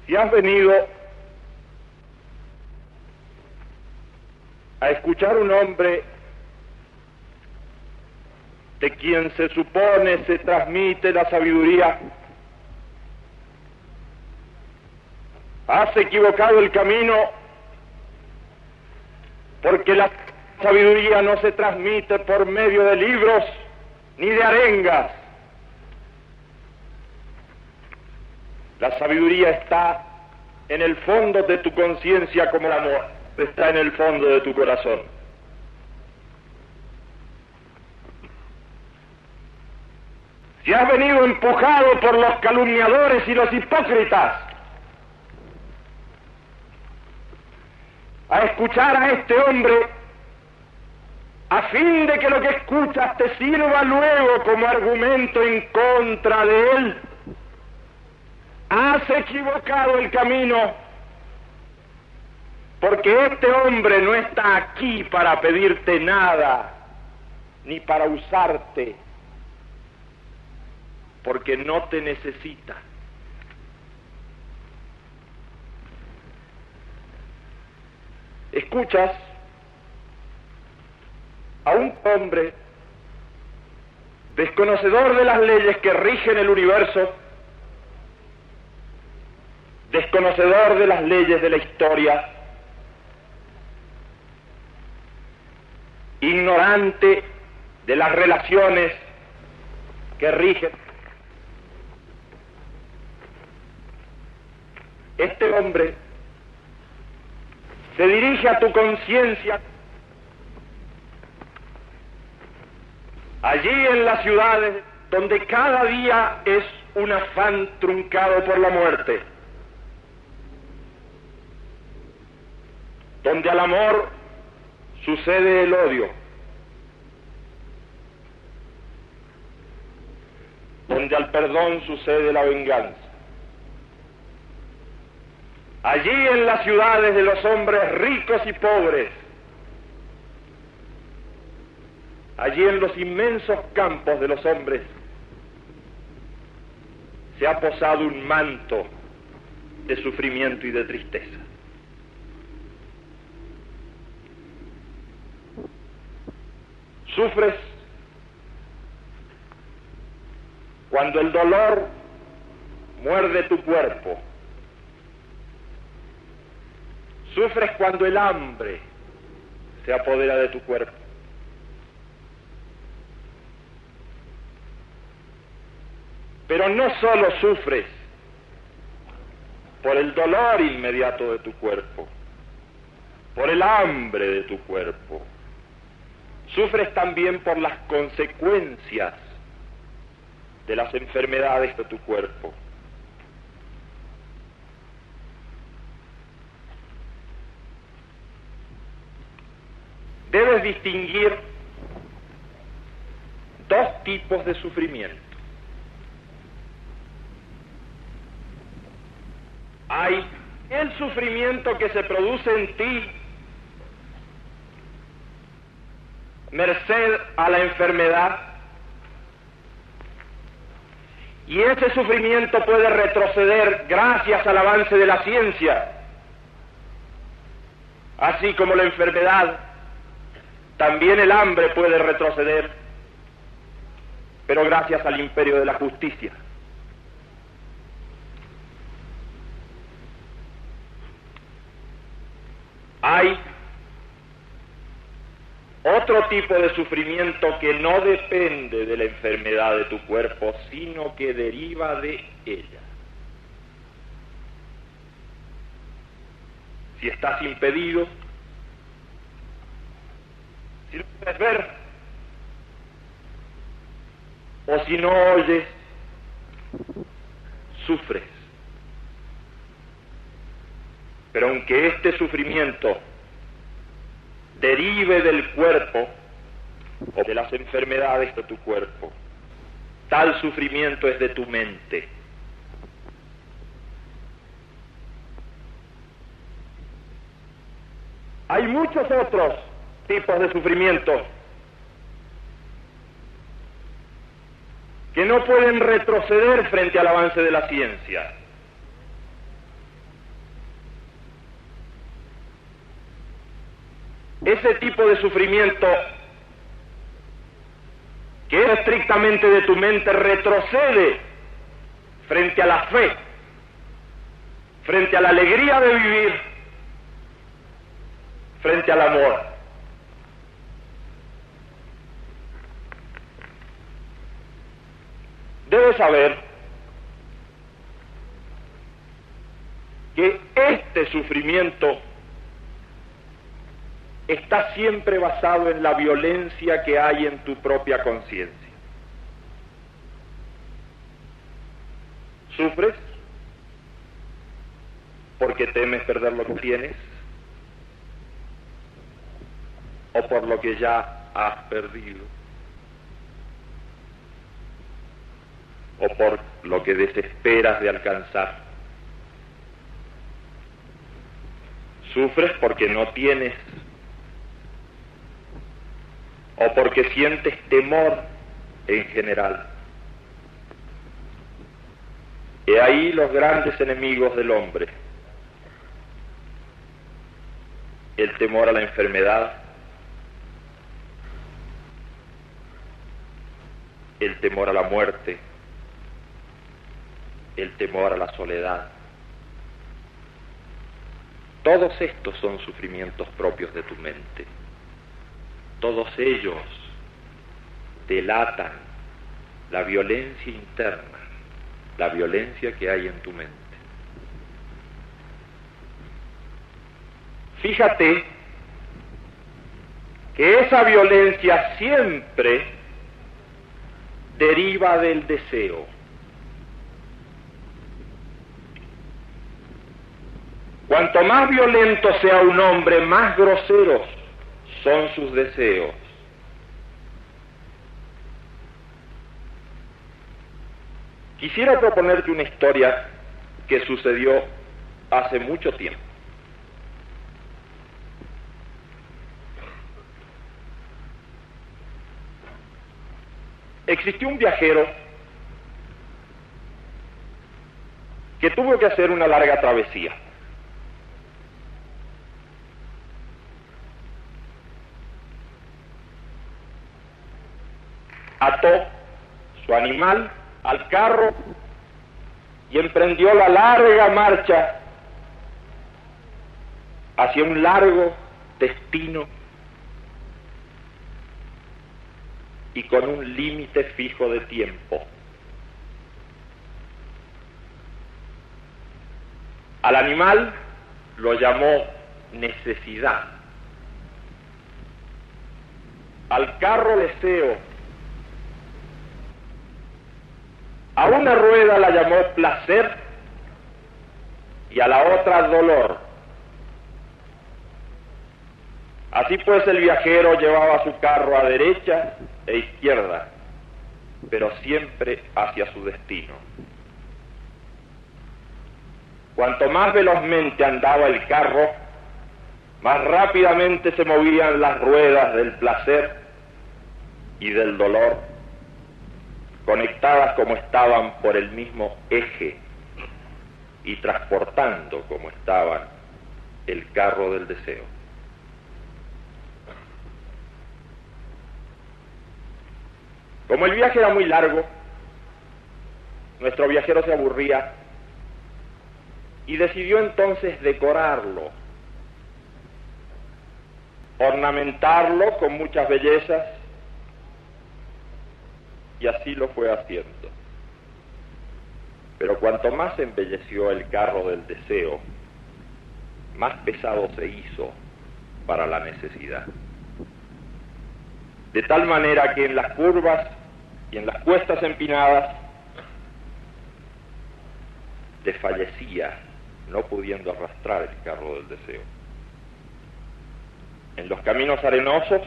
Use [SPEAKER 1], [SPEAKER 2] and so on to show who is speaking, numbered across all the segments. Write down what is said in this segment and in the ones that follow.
[SPEAKER 1] Si has venido a escuchar un hombre de quien se supone se transmite la sabiduría, has equivocado el camino, porque la sabiduría no se transmite por medio de libros ni de arengas. La sabiduría está en el fondo de tu conciencia como el amor, está en el fondo de tu corazón. Si has venido empujado por los calumniadores y los hipócritas a escuchar a este hombre, a fin de que lo que escuchas te sirva luego como argumento en contra de él, has equivocado el camino, porque este hombre no está aquí para pedirte nada, ni para usarte, porque no te necesita. Escuchas a un hombre desconocedor de las leyes que rigen el universo, desconocedor de las leyes de la historia, ignorante de las relaciones que rigen. Este hombre se dirige a tu conciencia allí en las ciudades donde cada día es un afán truncado por la muerte, donde al amor sucede el odio, donde al perdón sucede la venganza. Allí en las ciudades de los hombres ricos y pobres, allí en los inmensos campos de los hombres, se ha posado un manto de sufrimiento y de tristeza. Sufres cuando el dolor muerde tu cuerpo. Sufres cuando el hambre se apodera de tu cuerpo. Pero no solo sufres por el dolor inmediato de tu cuerpo, por el hambre de tu cuerpo, sufres también por las consecuencias de las enfermedades de tu cuerpo. Debes distinguir dos tipos de sufrimiento. Hay el sufrimiento que se produce en ti merced a la enfermedad, y ese sufrimiento puede retroceder gracias al avance de la ciencia, así como la enfermedad. También el hambre puede retroceder, pero gracias al imperio de la justicia. Hay otro tipo de sufrimiento que no depende de la enfermedad de tu cuerpo, sino que deriva de ella. Si estás impedido, si no puedes ver, o si no oyes, sufres. Pero aunque este sufrimiento derive del cuerpo o de las enfermedades de tu cuerpo, tal sufrimiento es de tu mente. Hay muchos otros tipos de sufrimiento que no pueden retroceder frente al avance de la ciencia. ese tipo de sufrimiento que es estrictamente de tu mente retrocede frente a la fe, frente a la alegría de vivir, frente al amor. Debes saber que este sufrimiento está siempre basado en la violencia que hay en tu propia conciencia. ¿Sufres porque temes perder lo que tienes? ¿O por lo que ya has perdido? ¿O por lo que desesperas de alcanzar? ¿Sufres porque no tienes? ¿O porque sientes temor en general? He ahí los grandes enemigos del hombre: el temor a la enfermedad, el temor a la muerte, el temor a la soledad. Todos estos son sufrimientos propios de tu mente. Todos ellos delatan la violencia interna, la violencia que hay en tu mente. Fíjate que esa violencia siempre deriva del deseo. Cuanto más violento sea un hombre, más groseros son sus deseos. Quisiera proponerte una historia que sucedió hace mucho tiempo. Existió un viajero que tuvo que hacer una larga travesía. Ató su animal al carro y emprendió la larga marcha hacia un largo destino y con un límite fijo de tiempo. Al animal lo llamó necesidad, al carro deseo, a una rueda la llamó placer y a la otra dolor. Así pues, el viajero llevaba su carro a derecha e izquierda, pero siempre hacia su destino. Cuanto más velozmente andaba el carro, más rápidamente se movían las ruedas del placer y del dolor, conectadas como estaban por el mismo eje y transportando como estaban el carro del deseo. Como el viaje era muy largo, nuestro viajero se aburría y decidió entonces decorarlo, ornamentarlo con muchas bellezas, y así lo fue haciendo. Pero cuanto más embelleció el carro del deseo, más pesado se hizo para la necesidad. De tal manera que en las curvas y en las cuestas empinadas desfallecía, no pudiendo arrastrar el carro del deseo. En los caminos arenosos,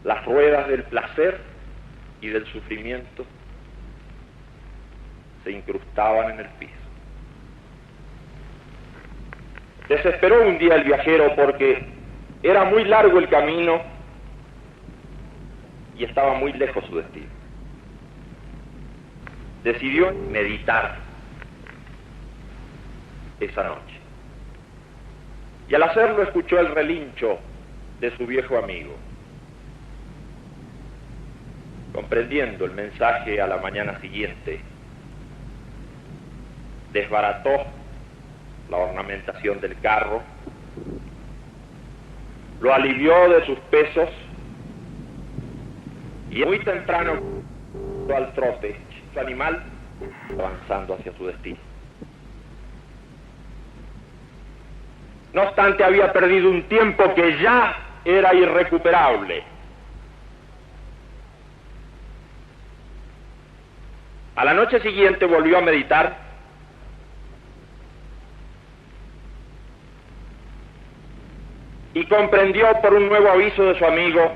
[SPEAKER 1] las ruedas del placer y del sufrimiento se incrustaban en el piso. Desesperó un día el viajero porque era muy largo el camino y estaba muy lejos su destino. Decidió meditar esa noche. y al hacerlo escuchó el relincho de su viejo amigo. Comprendiendo el mensaje, a la mañana siguiente desbarató la ornamentación del carro, lo alivió de sus pesos y muy temprano al trote, su animal avanzando hacia su destino. No obstante, había perdido un tiempo que ya era irrecuperable. A la noche siguiente volvió a meditar y comprendió por un nuevo aviso de su amigo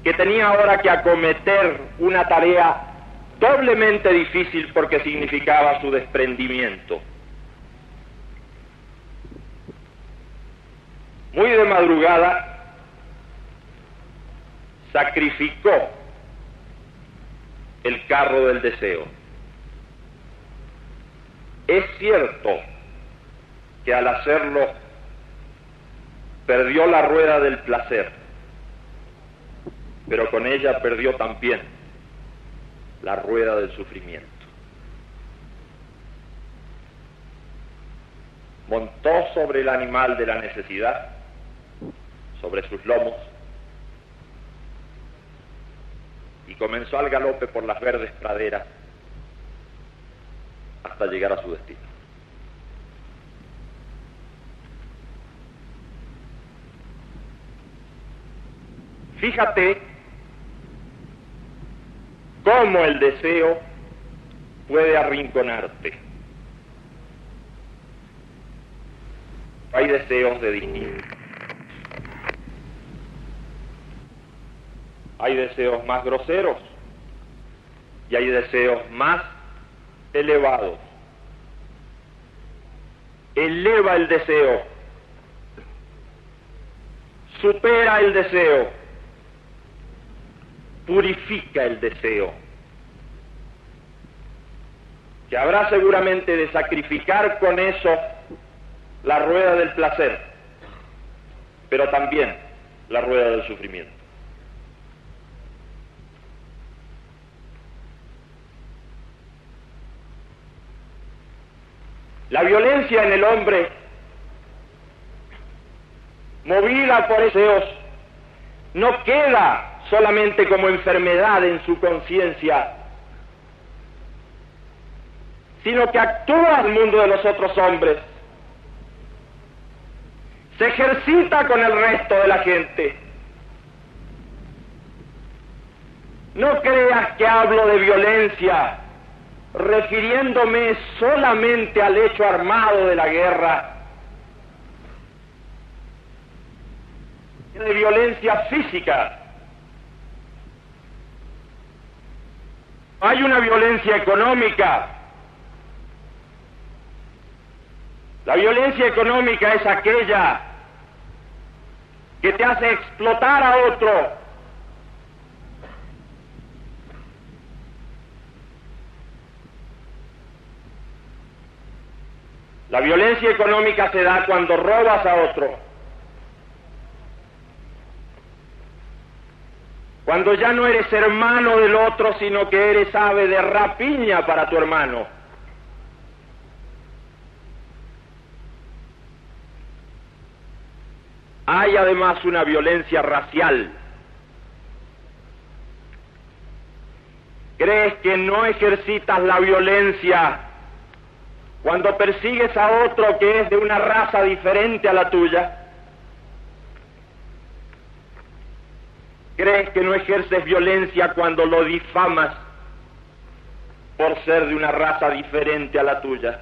[SPEAKER 1] que tenía ahora que acometer una tarea doblemente difícil porque significaba su desprendimiento. Muy de madrugada sacrificó el carro del deseo. Es cierto que al hacerlo perdió la rueda del placer, pero con ella perdió también la rueda del sufrimiento. Montó sobre el animal de la necesidad, sobre sus lomos, y comenzó al galope por las verdes praderas hasta llegar a su destino. Fíjate cómo el deseo puede arrinconarte. Hay deseos de distintos. Hay deseos más groseros y hay deseos más elevados. Eleva el deseo, supera el deseo, purifica el deseo, que habrá seguramente de sacrificar con eso la rueda del placer, pero también la rueda del sufrimiento. La violencia en el hombre, movida por deseos, no queda solamente como enfermedad en su conciencia, sino que actúa al mundo de los otros hombres, se ejercita con el resto de la gente. No creas que hablo de violencia refiriéndome solamente al hecho armado de la guerra, de violencia física. Hay una violencia económica. La violencia económica es aquella que te hace explotar a otro. La violencia económica se da cuando robas a otro, cuando ya no eres hermano del otro, sino que eres ave de rapiña para tu hermano. Hay además una violencia racial. ¿Crees que no ejercitas la violencia cuando persigues a otro que es de una raza diferente a la tuya? ¿Crees que no ejerces violencia cuando lo difamas por ser de una raza diferente a la tuya?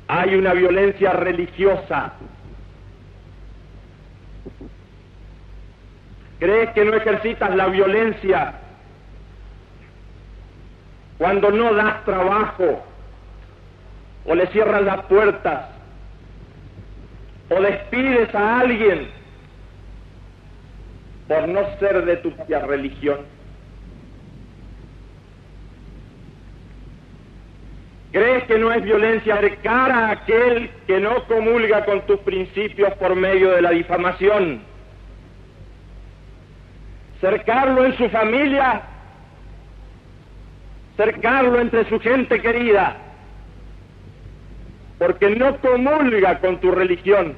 [SPEAKER 1] Hay una violencia religiosa. ¿Crees que no ejercitas la violencia cuando no das trabajo, o le cierras las puertas, o despides a alguien por no ser de tu propia religión? ¿Crees que no es violencia cercar a aquel que no comulga con tus principios por medio de la difamación? Cercarlo en su familia, cercarlo entre su gente querida, porque no comulga con tu religión.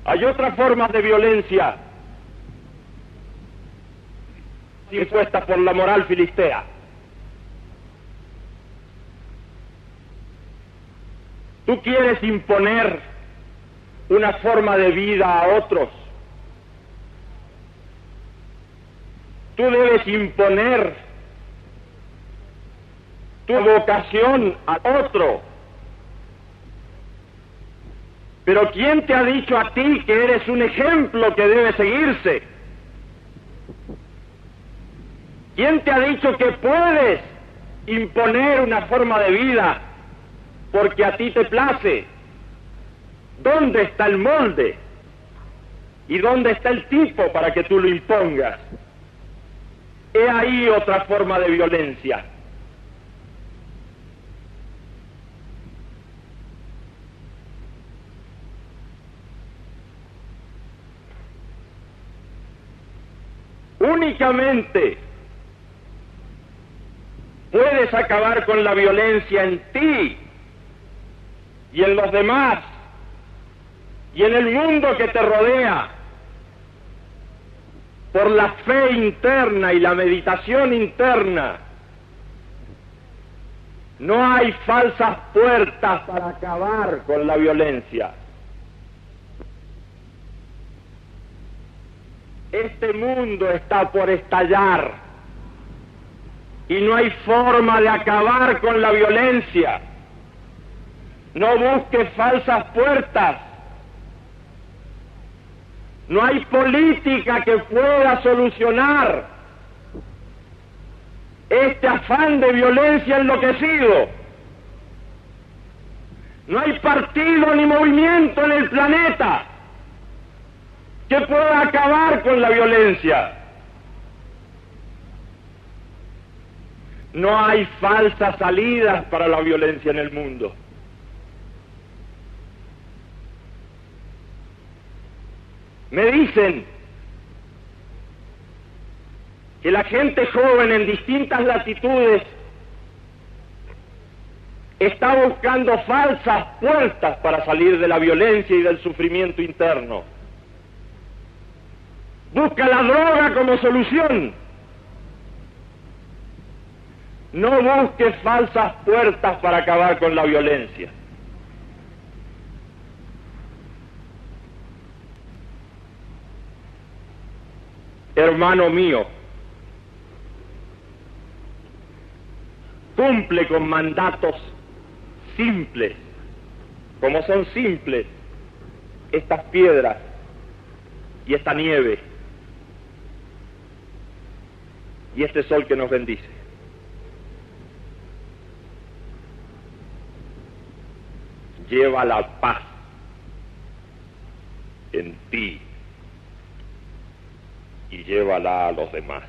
[SPEAKER 1] Hay otras formas de violencia impuestas por la moral filistea. Tú quieres imponer una forma de vida a otros. Tú debes imponer tu vocación a otro. Pero ¿quién te ha dicho a ti que eres un ejemplo que debe seguirse? ¿Quién te ha dicho que puedes imponer una forma de vida porque a ti te place? ¿Dónde está el molde? ¿Y dónde está el tipo para que tú lo impongas? He ahí otra forma de violencia. Únicamente puedes acabar con la violencia en ti y en los demás y en el mundo que te rodea por la fe interna y la meditación interna. No hay falsas puertas para acabar con la violencia. Este mundo está por estallar y no hay forma de acabar con la violencia. No busques falsas puertas. No hay política que pueda solucionar este afán de violencia enloquecido. No hay partido ni movimiento en el planeta que pueda acabar con la violencia. No hay falsas salidas para la violencia en el mundo. Me dicen que la gente joven en distintas latitudes está buscando falsas puertas para salir de la violencia y del sufrimiento interno. Busca la droga como solución. No busques falsas puertas para acabar con la violencia. Hermano mío, cumple con mandatos simples, como son simples estas piedras y esta nieve y este sol que nos bendice. Lleva la paz en ti y llévala a los demás.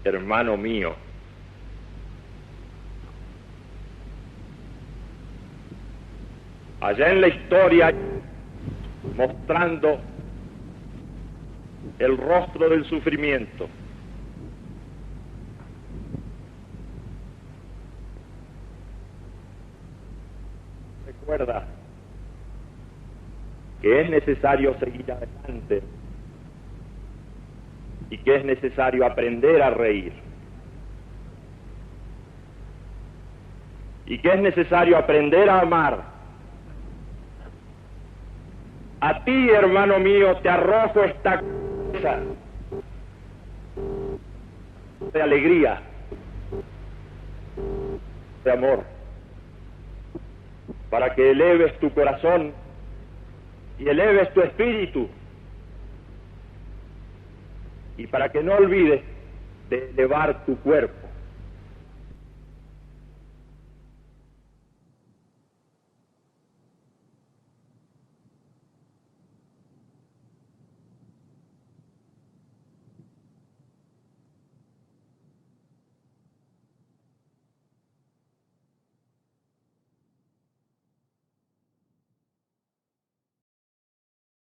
[SPEAKER 1] Hermano mío, allá en la historia, mostrando el rostro del sufrimiento, recuerda que es necesario seguir adelante y que es necesario aprender a reír y que es necesario aprender a amar. A ti, hermano mío, te arrojo esta cosa de alegría, de amor, para que eleves tu corazón y eleves tu espíritu, y para que no olvides de elevar tu cuerpo.